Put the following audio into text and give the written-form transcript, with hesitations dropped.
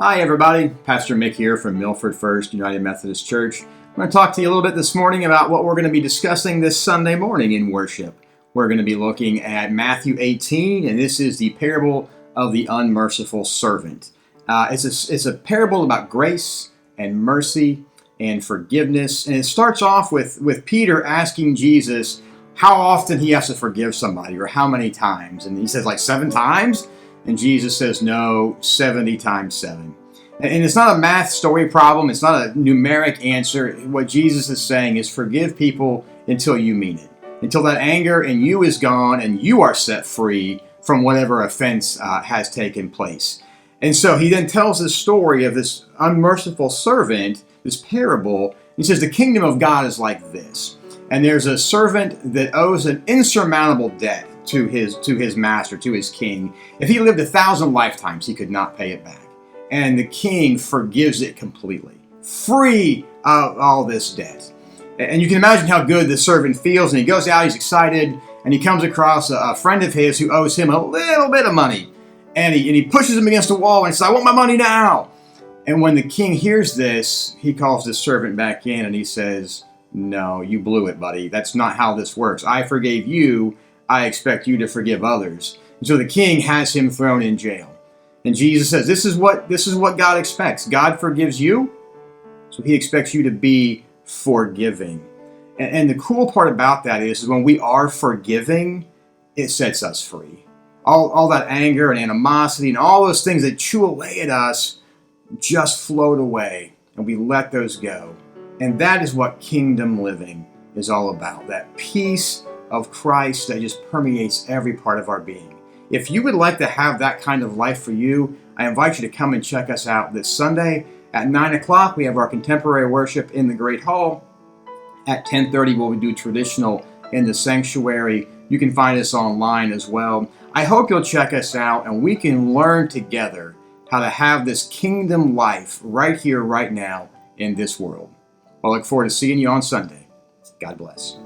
Hi everybody, Pastor Mick here from Milford First United Methodist Church. I'm going to talk to you a little bit this morning about what we're going to be discussing this Sunday morning in worship. We're going to be looking at Matthew 18, and this is the parable of the unmerciful servant. It's a parable about grace and mercy and forgiveness, and it starts off with Peter asking Jesus how often he has to forgive somebody or how many times, and he says like 7 times? And Jesus says, no, 70 times 7. And it's not a math story problem. It's not a numeric answer. What Jesus is saying is forgive people until you mean it. Until that anger in you is gone and you are set free from whatever offense has taken place. And so he then tells this story of this unmerciful servant, this parable. He says the kingdom of God is like this. And there's a servant that owes an insurmountable debt to his master, to his king. If he lived 1,000 lifetimes, he could not pay it back. And the king forgives it completely, free of all this debt. And you can imagine how good the servant feels. And he goes out, he's excited, and he comes across a friend of his who owes him a little bit of money. And he pushes him against a wall and says, I want my money now. And when the king hears this, he calls the servant back in and he says, no, you blew it, buddy. That's not how this works. I forgave you. I expect you to forgive others. And so the king has him thrown in jail. And Jesus says, this is what God expects. God forgives you, so he expects you to be forgiving. And the cool part about that is when we are forgiving, it sets us free. All that anger and animosity and all those things that chew away at us just float away, and we let those go. And that is what kingdom living is all about, that peace of Christ that just permeates every part of our being. If you would like to have that kind of life for you, I invite you to come and check us out this Sunday at 9 o'clock. We have our contemporary worship in the Great Hall. At 10:30, we'll do traditional in the sanctuary. You can find us online as well. I hope you'll check us out and we can learn together how to have this kingdom life right here, right now in this world. I look forward to seeing you on Sunday. God bless.